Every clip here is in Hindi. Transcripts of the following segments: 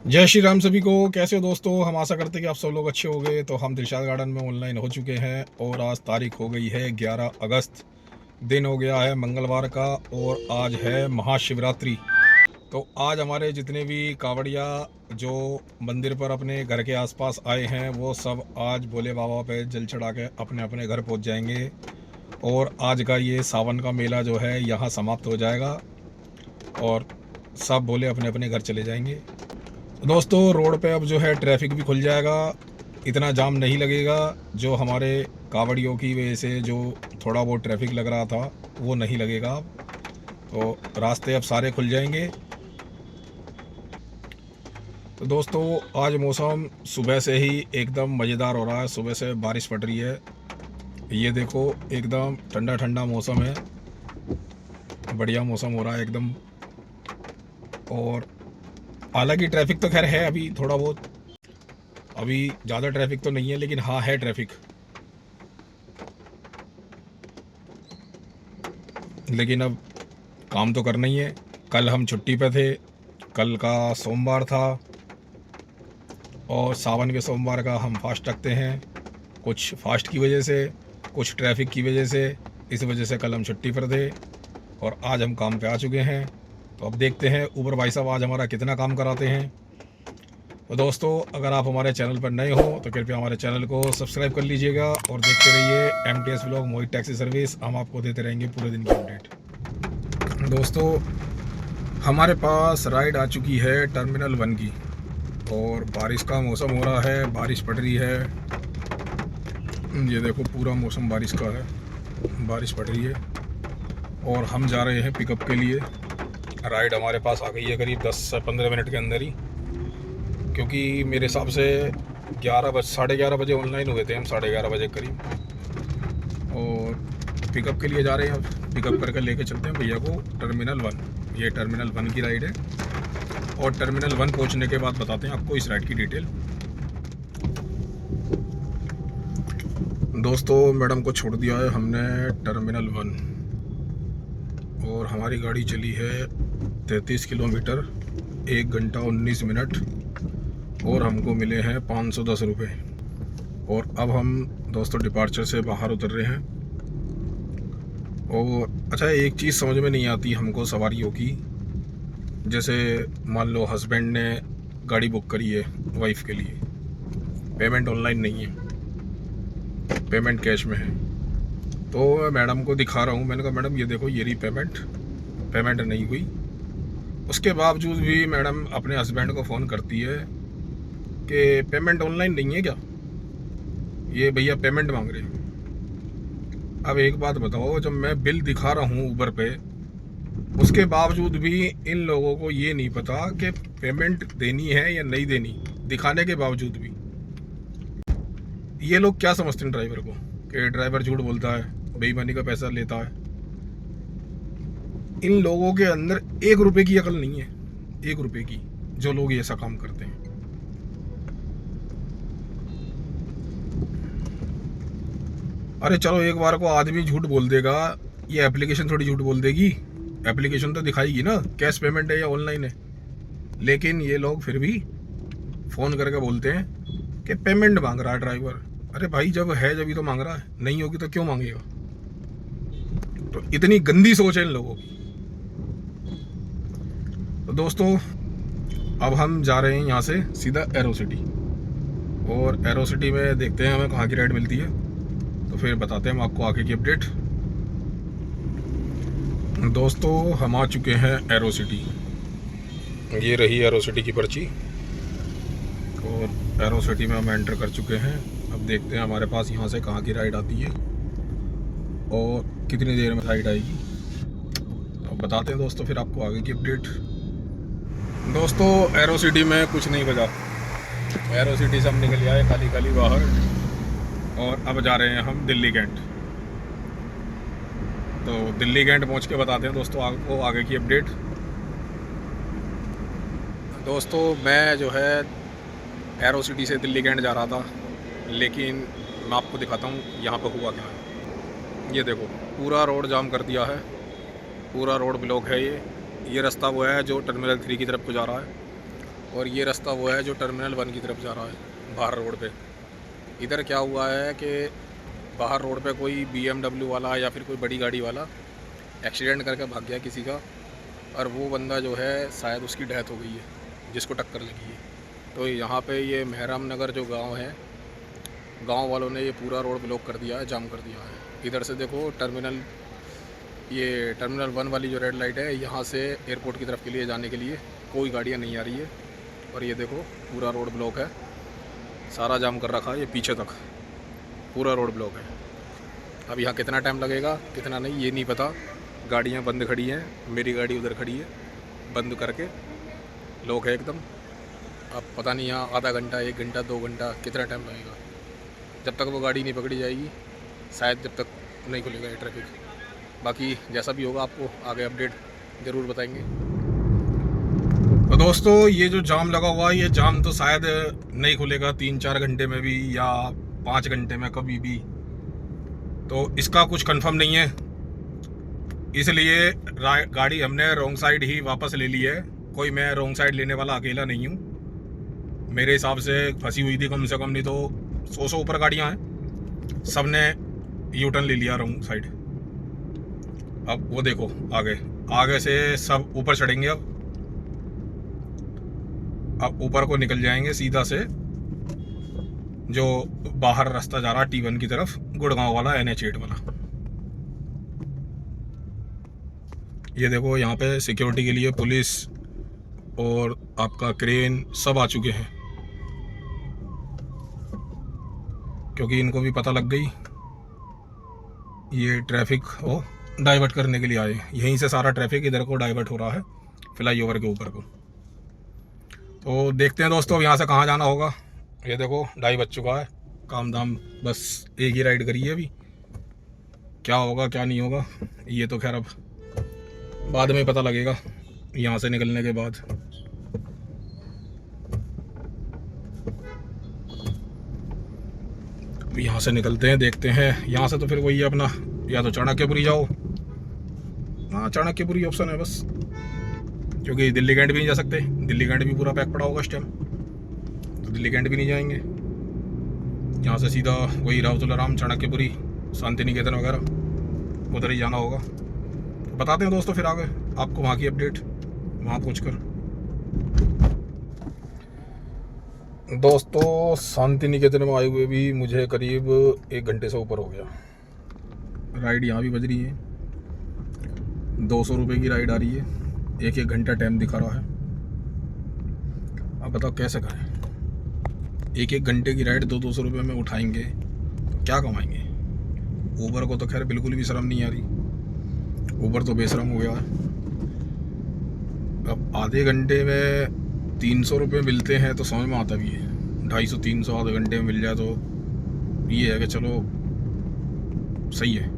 जय श्री राम सभी को। कैसे हो दोस्तों? हम आशा करते हैं कि आप सब लोग अच्छे हो गए। तो हम दिलशाद गार्डन में ऑनलाइन हो चुके हैं और आज तारीख हो गई है 11 अगस्त। दिन हो गया है मंगलवार का और आज है महाशिवरात्रि। तो आज हमारे जितने भी कावड़िया जो मंदिर पर अपने घर के आसपास आए हैं वो सब आज भोले बाबा पे जल चढ़ा के अपने अपने घर पहुंच जाएंगे और आज का ये सावन का मेला जो है यहाँ समाप्त हो जाएगा और सब भोले अपने अपने घर चले जाएंगे। दोस्तों रोड पे अब जो है ट्रैफिक भी खुल जाएगा, इतना जाम नहीं लगेगा। जो हमारे कावड़ियों की वजह से जो थोड़ा बहुत ट्रैफिक लग रहा था वो नहीं लगेगा अब। तो रास्ते अब सारे खुल जाएंगे। तो दोस्तों आज मौसम सुबह से ही एकदम मज़ेदार हो रहा है। सुबह से बारिश पड़ रही है, ये देखो एकदम ठंडा ठंडा मौसम है, बढ़िया मौसम हो रहा है एकदम। और हालांकि ट्रैफिक तो खैर है अभी थोड़ा बहुत, अभी ज़्यादा ट्रैफिक तो नहीं है लेकिन हाँ है ट्रैफिक। लेकिन अब काम तो करना ही है। कल हम छुट्टी पे थे, कल का सोमवार था और सावन के सोमवार का हम फास्ट रखते हैं। कुछ फास्ट की वजह से, कुछ ट्रैफिक की वजह से, इस वजह से कल हम छुट्टी पर थे और आज हम काम पे आ चुके हैं। तो अब देखते हैं ऊबर भाई साहब आज हमारा कितना काम कराते हैं। तो दोस्तों अगर आप हमारे चैनल पर नए हो तो कृपया हमारे चैनल को सब्सक्राइब कर लीजिएगा और देखते रहिए MTS व्लॉग मोहित टैक्सी सर्विस। हम आपको देते रहेंगे पूरे दिन की अपडेट। दोस्तों हमारे पास राइड आ चुकी है टर्मिनल 1 की और बारिश का मौसम हो रहा है, बारिश पड़ रही है। ये देखो पूरा मौसम बारिश का है, बारिश पड़ रही है और हम जा रहे हैं पिकअप के लिए। राइड हमारे पास आ गई है करीब 10 से 15 मिनट के अंदर ही, क्योंकि मेरे हिसाब से 11 बजे ऑनलाइन हुए थे हम, 11:30 बजे करीब। और पिकअप के लिए जा रहे हैं। अब पिकअप करके लेके चलते हैं भैया को टर्मिनल 1। ये टर्मिनल 1 की राइड है और टर्मिनल 1 पहुंचने के बाद बताते हैं आपको इस राइड की डिटेल। दोस्तों मैडम को छोड़ दिया है हमने टर्मिनल 1 और हमारी गाड़ी चली है 33 किलोमीटर 1 घंटा 19 मिनट और हमको मिले हैं 510 रुपये। और अब हम दोस्तों डिपार्चर से बाहर उतर रहे हैं। और अच्छा एक चीज़ समझ में नहीं आती हमको सवारियों की, जैसे मान लो हस्बैंड ने गाड़ी बुक करी है वाइफ के लिए, पेमेंट ऑनलाइन नहीं है, पेमेंट कैश में है। तो मैं मैडम को दिखा रहा हूँ, मैंने कहा मैडम ये देखो ये रही पेमेंट नहीं हुई। उसके बावजूद भी मैडम अपने हस्बैंड को फ़ोन करती है कि पेमेंट ऑनलाइन नहीं है क्या, ये भैया पेमेंट मांग रहे हैं। अब एक बात बताओ, जब मैं बिल दिखा रहा हूँ ऊबर पे, उसके बावजूद भी इन लोगों को ये नहीं पता कि पेमेंट देनी है या नहीं देनी, दिखाने के बावजूद भी। ये लोग क्या समझते हैं ड्राइवर को कि ड्राइवर झूठ बोलता है, बेईमानी का पैसा लेता है। इन लोगों के अंदर 1 रुपए की अकल नहीं है, 1 रुपए की, जो लोग ऐसा काम करते हैं। अरे चलो एक बार को आदमी झूठ बोल देगा, ये एप्लीकेशन थोड़ी झूठ बोल देगी। एप्लीकेशन तो दिखाएगी ना कैश पेमेंट है या ऑनलाइन है। लेकिन ये लोग फिर भी फ़ोन करके बोलते हैं कि पेमेंट मांग रहा है ड्राइवर। अरे भाई जब है जब ही तो मांग रहा है, नहीं होगी तो क्यों मांगेगा। तो इतनी गंदी सोच है इन लोगों की। तो दोस्तों अब हम जा रहे हैं यहाँ से सीधा एरो सिटी और एरो सिटी में देखते हैं हमें कहाँ की राइड मिलती है, तो फिर बताते हैं हम आपको आगे की अपडेट। दोस्तों हम आ चुके हैं एरो सिटी, ये रही एरो सिटी की पर्ची और एरो सिटी में हम एंटर कर चुके हैं। अब देखते हैं हमारे पास यहाँ से कहाँ की राइड आती है और कितनी देर में राइड आएगी, अब बताते हैं दोस्तों फिर आपको आगे की अपडेट। दोस्तों एरो सिटी में कुछ नहीं बजा, एरो सिटी से हम निकल आए खाली खाली बाहर और अब जा रहे हैं हम दिल्ली कैंट। तो दिल्ली कैंट पहुंच के बताते हैं दोस्तों आपको आगे की अपडेट। दोस्तों मैं जो है एरो सिटी से दिल्ली कैंट जा रहा था, लेकिन मैं आपको दिखाता हूँ यहाँ पर हुआ क्या है। ये देखो पूरा रोड जाम कर दिया है, पूरा रोड ब्लॉक है। ये रास्ता वो है जो टर्मिनल 3 की तरफ को जा रहा है और ये रास्ता वो है जो टर्मिनल 1 की तरफ जा रहा है बाहर रोड पे। इधर क्या हुआ है कि बाहर रोड पे कोई BMW वाला या फिर कोई बड़ी गाड़ी वाला एक्सीडेंट करके भाग गया किसी का, और वो बंदा जो है शायद उसकी डेथ हो गई है जिसको टक्कर लगी है। तो यहाँ पे ये मेहराम नगर जो गांव है, गांव वालों ने ये पूरा रोड ब्लॉक कर दिया है, जाम कर दिया है। इधर से देखो टर्मिनल 1 वाली जो रेड लाइट है, यहाँ से एयरपोर्ट की तरफ के लिए जाने के लिए कोई गाड़ियाँ नहीं आ रही है। और ये देखो पूरा रोड ब्लॉक है, सारा जाम कर रखा है, ये पीछे तक पूरा रोड ब्लॉक है। अब यहाँ कितना टाइम लगेगा कितना नहीं ये नहीं पता। गाड़ियाँ बंद खड़ी हैं, मेरी गाड़ी उधर खड़ी है बंद करके, लोग है एकदम। अब पता नहीं यहाँ आधा घंटा 1 घंटा 2 घंटा कितना टाइम लगेगा। जब तक वो गाड़ी नहीं पकड़ी जाएगी शायद जब तक नहीं खुलेगा ये ट्रैफिक। बाकी जैसा भी होगा आपको आगे अपडेट ज़रूर बताएंगे। तो दोस्तों ये जो जाम लगा हुआ है, ये जाम तो शायद नहीं खुलेगा 3-4 घंटे में भी या 5 घंटे में कभी भी, तो इसका कुछ कंफर्म नहीं है। इसलिए गाड़ी हमने रॉन्ग साइड ही वापस ले ली है। कोई मैं रॉन्ग साइड लेने वाला अकेला नहीं हूँ, मेरे हिसाब से फंसी हुई थी कम से कम नहीं तो 100 ऊपर गाड़ियाँ हैं, सब ने यू टर्न ले लिया रॉन्ग साइड। अब वो देखो आगे से सब ऊपर चढ़ेंगे। अब ऊपर को निकल जाएंगे सीधा से जो बाहर रास्ता जा रहा है T1 की तरफ, गुड़गांव वाला NH8 वाला। ये देखो यहाँ पे सिक्योरिटी के लिए पुलिस और आपका क्रेन सब आ चुके हैं, क्योंकि इनको भी पता लग गई ये ट्रैफिक को डाइवर्ट करने के लिए आए। यहीं से सारा ट्रैफिक इधर को डाइवर्ट हो रहा है फ्लाईओवर के ऊपर को। तो देखते हैं दोस्तों यहाँ से कहाँ जाना होगा। ये देखो 2:30 बज चुका है, काम धाम बस एक ही राइड करी है अभी, क्या होगा क्या नहीं होगा ये तो खैर अब बाद में पता लगेगा यहाँ से निकलने के बाद। यहाँ से निकलते हैं, देखते हैं। यहाँ से तो फिर वही अपना या तो चाणक्यपुरी जाओ, हाँ चाणक्यपुरी ऑप्शन है बस, क्योंकि दिल्ली कैंट भी नहीं जा सकते, दिल्ली कैंट भी पूरा पैक पड़ा होगा इस टाइम, तो दिल्ली कैंट भी नहीं जाएंगे। यहाँ से सीधा वही राउतुलाराम, चाणक्यपुरी, शांति निकेतन वगैरह उधर ही जाना होगा। तो बताते हैं दोस्तों फिर आगे आपको वहाँ की अपडेट वहाँ पहुँचकर। दोस्तों शांति निकेतन में आए हुए भी मुझे करीब 1 घंटे से ऊपर हो गया। राइड यहाँ भी बज रही है, 200 रुपये की राइड आ रही है, 1-1 घंटा टाइम दिखा रहा है। अब बताओ कैसे करें, 1-1 घंटे की राइड 200 रुपये में उठाएंगे तो क्या कमाएंगे। ऊबर को तो खैर बिल्कुल भी शर्म नहीं आ रही, ऊबर तो बेशरम हो गया है। अब आधे घंटे में 300 रुपये मिलते हैं तो समझ में आता भी है, 250-300 आधे घंटे में मिल जाए तो ये है कि चलो सही है।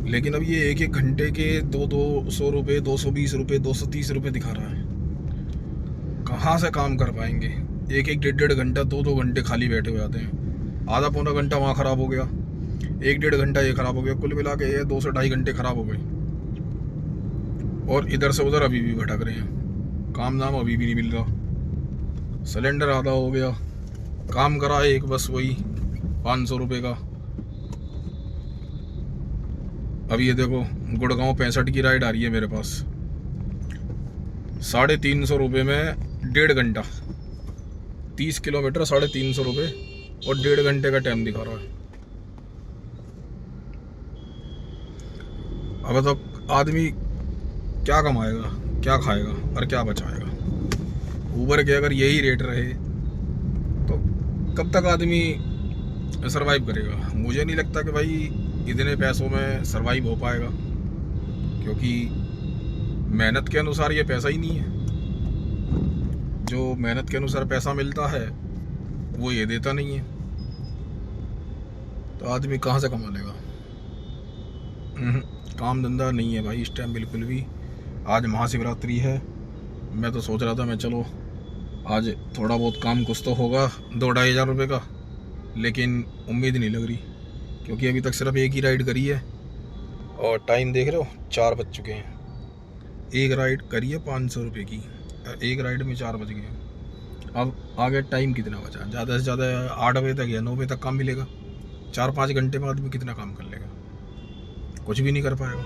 लेकिन अब ये 1-1 घंटे के 200 रुपये, 220 रुपये, 230 रुपये दिखा रहा है। कहाँ से काम कर पाएंगे, 1-1 डेढ़ घंटा 2-2 घंटे खाली बैठे हुए आते हैं। आधा पौना घंटा वहाँ ख़राब हो गया, 1-1.5 घंटा ये ख़राब हो गया, कुल मिला के ये 2 से 2.5 घंटे ख़राब हो गए। और इधर से उधर अभी भी भटक रहे हैं, काम धाम अभी भी नहीं मिल रहा। सिलेंडर आधा हो गया, काम करा एक बस वही 500 रुपये का। अब ये देखो गुड़गांव 65 की राइड आ रही है मेरे पास, 350 रुपये में 1.5 घंटा, 30 किलोमीटर 350 रुपये और 1.5 घंटे का टाइम दिखा रहा है। अब तो आदमी क्या कमाएगा, क्या खाएगा और क्या बचाएगा। ऊबर के अगर यही रेट रहे तो कब तक आदमी सरवाइव करेगा। मुझे नहीं लगता कि भाई इतने पैसों में सरवाइव हो पाएगा, क्योंकि मेहनत के अनुसार ये पैसा ही नहीं है। जो मेहनत के अनुसार पैसा मिलता है वो ये देता नहीं है, तो आदमी कहाँ से कमा लेगा। काम धंधा नहीं है भाई इस टाइम बिल्कुल भी। आज महाशिवरात्रि है, मैं तो सोच रहा था मैं चलो आज थोड़ा बहुत काम कुछ तो होगा 2-2.5 हज़ार रुपये का, लेकिन उम्मीद नहीं लग रही, क्योंकि अभी तक सिर्फ एक ही राइड करी है और टाइम देख रहे हो 4 बज चुके हैं। एक राइड करी है 500 रुपये की, एक राइड में 4 बज गए। अब आगे टाइम कितना बचा? ज़्यादा से ज़्यादा 8 बजे तक या 9 बजे तक काम मिलेगा। 4-5 घंटे में आदमी कितना काम कर लेगा? कुछ भी नहीं कर पाएगा।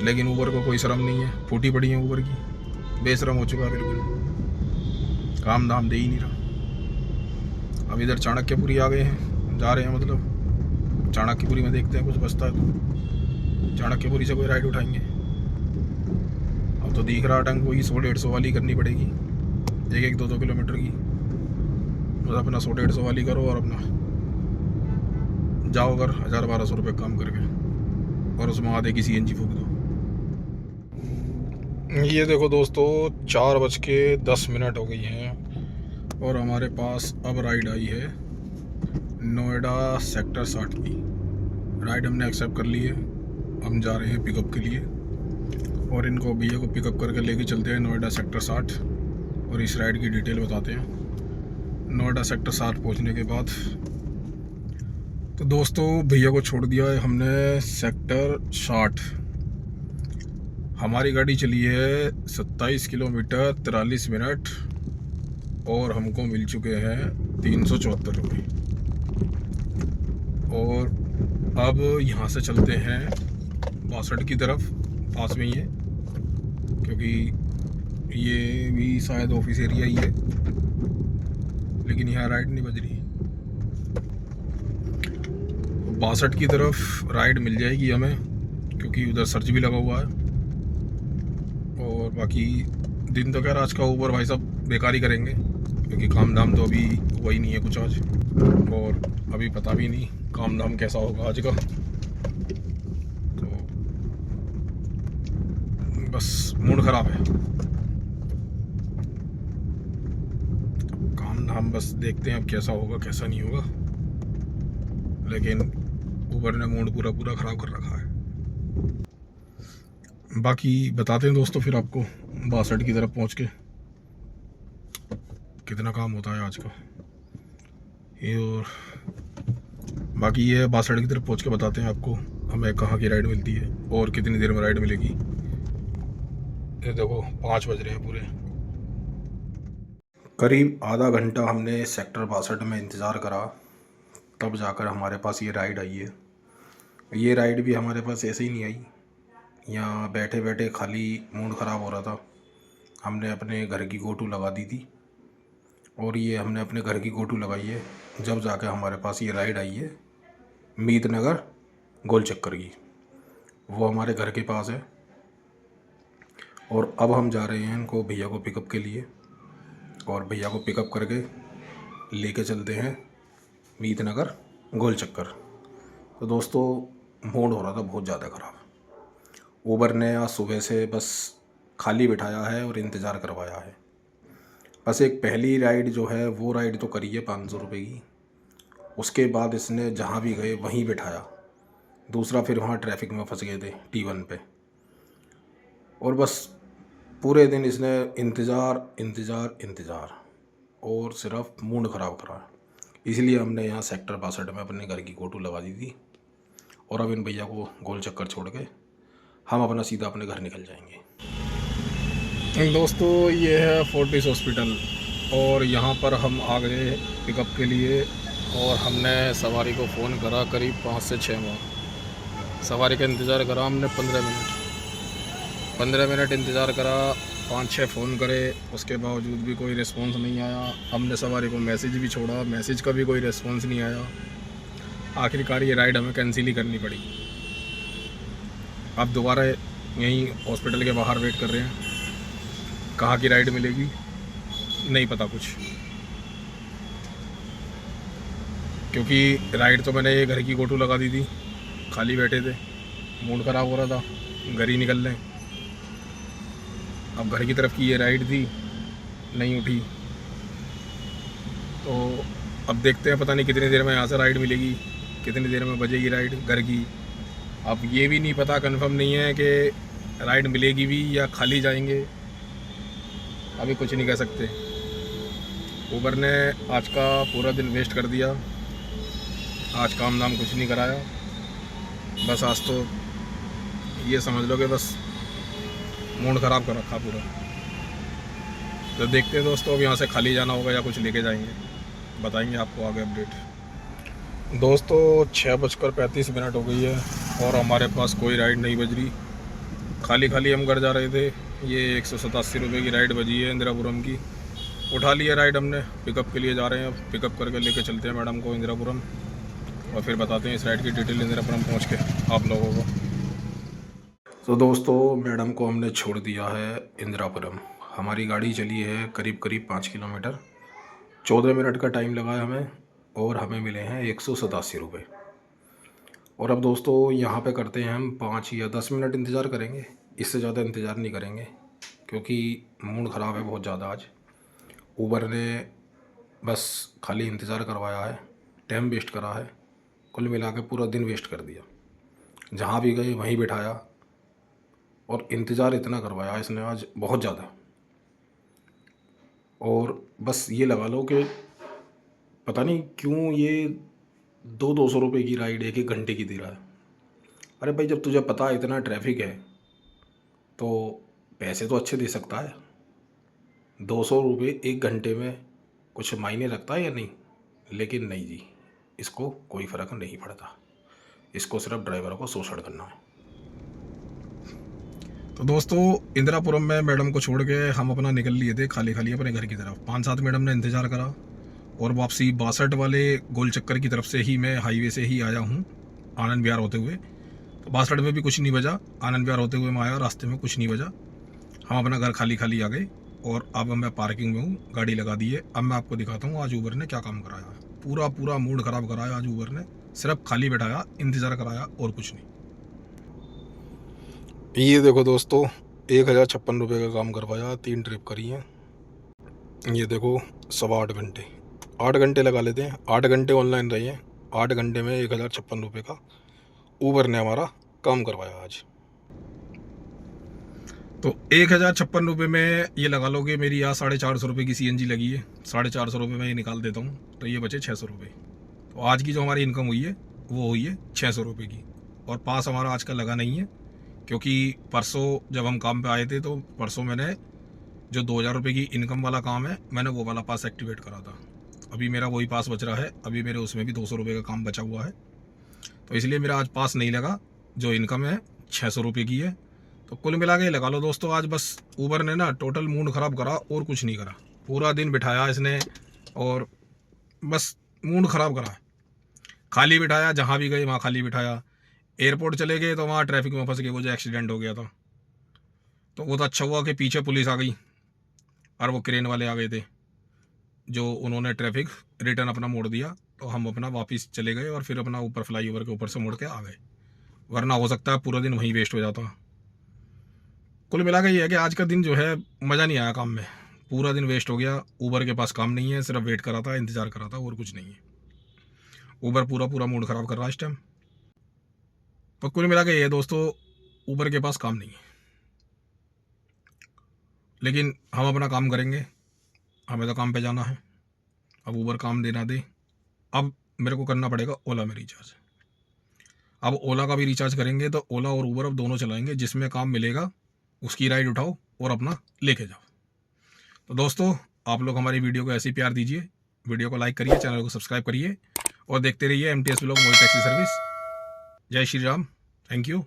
लेकिन ऊबर को कोई शर्म नहीं है, फूटी पड़ी है ऊबर की, बेशरम हो चुका है बिल्कुल, काम धाम दे ही नहीं रहा। अब इधर चाणक्यपुरी आ गए हैं, जा रहे हैं, मतलब चाणक्यपुरी में देखते हैं कुछ बचता है तो चाणक्यपुरी से कोई राइड उठाएंगे। अब तो दिख रहा टंग वही 100-150 वाली करनी पड़ेगी, 1-2 किलोमीटर की। बस अपना 100-150 वाली करो और अपना जाओ अगर 1000-1200 रुपये काम करके, और उसमें आधे की CNG फूक दो। ये देखो दोस्तों, 4:10 हो गई हैं और हमारे पास अब राइड आई है नोएडा सेक्टर 60 की। राइड हमने एक्सेप्ट कर ली है। हम जा रहे हैं पिकअप के लिए और इनको भैया को पिकअप करके लेके चलते हैं नोएडा सेक्टर 60 और इस राइड की डिटेल बताते हैं। नोएडा सेक्टर 60 पहुंचने के बाद तो दोस्तों भैया को छोड़ दिया है हमने सेक्टर 60। हमारी गाड़ी चली है 27 किलोमीटर 43 मिनट और हमको मिल चुके हैं 374 रुपये। और अब यहाँ से चलते हैं 62 की तरफ, पास में ही है, क्योंकि ये भी शायद ऑफिस एरिया ही है, लेकिन यहाँ राइड नहीं बज रही। 62 की तरफ राइड मिल जाएगी हमें, क्योंकि उधर सर्च भी लगा हुआ है। और बाकी दिन तो खैर आज का ऊबर भाई साहब बेकार ही करेंगे, क्योंकि काम धाम तो अभी हुआ ही नहीं है कुछ आज, और अभी पता भी नहीं काम धाम कैसा होगा आज का। तो बस मूड ख़राब है। काम धाम बस देखते हैं अब कैसा होगा कैसा नहीं होगा, लेकिन ऊबर ने मूड पूरा ख़राब कर रखा है। बाकी बताते हैं दोस्तों फिर आपको 62 की तरफ पहुंच के कितना काम होता है आज का ये। और बाकी ये 62 की तरफ पहुंच के बताते हैं आपको हमें कहाँ की राइड मिलती है और कितनी देर में राइड मिलेगी। ये देखो 5 बज रहे हैं पूरे। करीब आधा घंटा हमने सेक्टर 62 में इंतज़ार करा, तब जाकर हमारे पास ये राइड आई है। ये राइड भी हमारे पास ऐसे ही नहीं आई, यहाँ बैठे बैठे खाली मूड ख़राब हो रहा था। हमने अपने घर की गोटू लगा दी थी और ये हमने अपने घर की गोटू लगाई है, जब जाकर हमारे पास ये राइड आई है मीत नगर गोल चक्कर की। वो हमारे घर के पास है और अब हम जा रहे हैं इनको भैया को पिकअप के लिए, और भैया को पिकअप करके लेके चलते हैं मीत नगर गोल चक्कर। तो दोस्तों मूड हो रहा था बहुत ज़्यादा ख़राब। ऊबर ने आज सुबह से बस खाली बिठाया है और इंतज़ार करवाया है। बस एक पहली राइड जो है वो राइड तो करी है 500 रुपये की, उसके बाद इसने जहाँ भी गए वहीं बिठाया। दूसरा फिर वहाँ ट्रैफिक में फंस गए थे T1 पे, और बस पूरे दिन इसने इंतज़ार और सिर्फ मूड ख़राब करा। इसलिए हमने यहाँ सेक्टर 62 में अपने घर की गोटू लगा दी थी, और अब इन भैया को गोल चक्कर छोड़ के हम अपना सीधा अपने घर निकल जाएंगे। दोस्तों ये है फोर्टिस हॉस्पिटल और यहाँ पर हम आ गए पिकअप के लिए, और हमने सवारी को फ़ोन करा करीब 5 से 6 बार। सवारी का इंतज़ार करा हमने 15 मिनट इंतज़ार करा, 5-6 फ़ोन करे, उसके बावजूद भी कोई रिस्पॉन्स नहीं आया। हमने सवारी को मैसेज भी छोड़ा, मैसेज का भी कोई रिस्पॉन्स नहीं आया। आखिरकार ये राइड हमें कैंसिल ही करनी पड़ी। अब दोबारा यहीं हॉस्पिटल के बाहर वेट कर रहे हैं, कहाँ की राइड मिलेगी नहीं पता कुछ, क्योंकि राइड तो मैंने ये घर की गोटू लगा दी थी, खाली बैठे थे, मूड ख़राब हो रहा था, घर ही निकल लें। अब घर की तरफ की ये राइड थी, नहीं उठी, तो अब देखते हैं, पता नहीं कितनी देर में यहाँ से राइड मिलेगी, कितनी देर में बजेगी राइड घर की। अब ये भी नहीं पता, कंफर्म नहीं है कि राइड मिलेगी भी या खाली जाएंगे, अभी कुछ नहीं कह सकते। ऊबर ने आज का पूरा दिन वेस्ट कर दिया, आज काम धाम कुछ नहीं कराया। बस आज तो ये समझ लो कि बस मूड ख़राब कर रखा पूरा। तो देखते हैं दोस्तों, अब यहाँ से खाली जाना होगा या कुछ लेके जाएंगे, बताएंगे आपको आगे अपडेट। दोस्तों 6:35 हो गई है और हमारे पास कोई राइड नहीं बज रही, खाली खाली हम घर जा रहे थे। ये 187 रुपये की राइड बजी है इंदिरापुरम की। उठा लिया राइड हमने, पिकअप के लिए जा रहे हैं। अब पिकअप करके लेके चलते हैं मैडम को इंदिरापुरम और फिर बताते हैं इस राइड की डिटेल इंदिरापुरम पहुँच के आप लोगों को। तो दोस्तों मैडम को हमने छोड़ दिया है इंदिरापुरम। हमारी गाड़ी चली है करीब 5 किलोमीटर, 14 मिनट का टाइम लगा है हमें और हमें मिले हैं 187 रुपये। और अब दोस्तों यहाँ पे करते हैं हम 5 या 10 मिनट इंतज़ार करेंगे, इससे ज़्यादा इंतज़ार नहीं करेंगे क्योंकि मूड ख़राब है बहुत ज़्यादा आज। ऊबर ने बस खाली इंतज़ार करवाया है, टाइम वेस्ट करा है, कुल मिला के पूरा दिन वेस्ट कर दिया। जहाँ भी गए वहीं बिठाया और इंतज़ार इतना करवाया इसने आज बहुत ज़्यादा। और बस ये लगा लो कि पता नहीं क्यों ये 200 रुपये की राइड 1 घंटे की दे रहा है। अरे भाई जब तुझे पता है इतना ट्रैफिक है तो पैसे तो अच्छे दे सकता है। 200 रुपये 1 घंटे में कुछ मायने रखता है या नहीं? लेकिन नहीं जी, इसको कोई फ़र्क नहीं पड़ता, इसको सिर्फ ड्राइवर को शोषण करना है। तो दोस्तों इंदिरापुरम में मैडम को छोड़ के हम अपना निकल लिए थे खाली खाली अपने घर की तरफ। 5-7 मैडम ने इंतज़ार करा और वापसी 62 वाले गोल चक्कर की तरफ से ही मैं हाईवे से ही आया हूँ आनंद विहार होते हुए। तो 62 में भी कुछ नहीं बजा, आनंद विहार होते हुए मैं आया, रास्ते में कुछ नहीं बजा। हम अपना घर खाली खाली आ गए और अब मैं पार्किंग में हूँ, गाड़ी लगा दी है। अब मैं आपको दिखाता हूँ आज ऊबर ने क्या काम कराया है। पूरा मूड ख़राब कराया आज ऊबर ने, सिर्फ खाली बैठाया, इंतज़ार कराया और कुछ नहीं। ये देखो दोस्तों 1056 रुपये का काम करवाया, 3 ट्रिप करी हैं। ये देखो 8.25 घंटे, 8 घंटे लगा लेते हैं, 8 घंटे ऑनलाइन रहे हैं, 8 घंटे में 1056 रुपये का ऊबर ने हमारा काम करवाया आज। तो 1056 रुपये में ये लगा लो कि मेरी यहाँ 450 रुपये की CNG लगी है, 450 रुपये में ये निकाल देता हूँ तो ये बचे 600 रुपये। तो आज की जो हमारी इनकम हुई है वो हुई है 600 रुपये की। और पास हमारा आज का लगा नहीं है क्योंकि परसों जब हम काम पे आए थे तो परसों मैंने जो 2000 रुपये की इनकम वाला काम है मैंने वो वाला पास एक्टिवेट करा था। अभी मेरा वही पास बच रहा है, अभी मेरे उसमें भी 200 रुपये का काम बचा हुआ है, तो इसलिए मेरा आज पास नहीं लगा। जो इनकम है 600 रुपये की है। तो कुल मिला के लगा लो दोस्तों आज बस ऊबर ने ना टोटल मूड ख़राब करा और कुछ नहीं करा। पूरा दिन बिठाया इसने और बस मूड ख़राब करा, खाली बिठाया, जहाँ भी गए वहाँ खाली बिठाया। एयरपोर्ट चले गए तो वहाँ ट्रैफिक में फंस गए, वो जो एक्सीडेंट हो गया था तो वो तो अच्छा हुआ कि पीछे पुलिस आ गई और वो क्रेन वाले आ गए थे जो उन्होंने ट्रैफिक रिटर्न अपना मोड़ दिया। तो हम अपना वापस चले गए और फिर अपना ऊपर फ्लाईओवर के ऊपर से मुड़ के आ गए, वरना हो सकता है पूरा दिन वहीं वेस्ट हो जाता। कुल मिला के ये है कि आज का दिन जो है मज़ा नहीं आया काम में, पूरा दिन वेस्ट हो गया। ऊबर के पास काम नहीं है, सिर्फ वेट करा था, इंतज़ार करा था और कुछ नहीं है। ऊबर पूरा मूड ख़राब कर रहा है इस टाइम। पर कुल मिला के ये है दोस्तों, ऊबर के पास काम नहीं है, लेकिन हम अपना काम करेंगे, हमें तो काम पे जाना है। अब ऊबर काम देना दे। अब मेरे को करना पड़ेगा ओला में रिचार्ज। अब ओला का भी रिचार्ज करेंगे तो ओला और ऊबर अब दोनों चलाएंगे, जिसमें काम मिलेगा उसकी राइड उठाओ और अपना लेके जाओ। तो दोस्तों आप लोग हमारी वीडियो को ऐसे ही प्यार दीजिए, वीडियो को लाइक करिए, चैनल को सब्सक्राइब करिए और देखते रहिए MTS व्लॉग मोहित टैक्सी सर्विस। जय श्री राम, थैंक यू।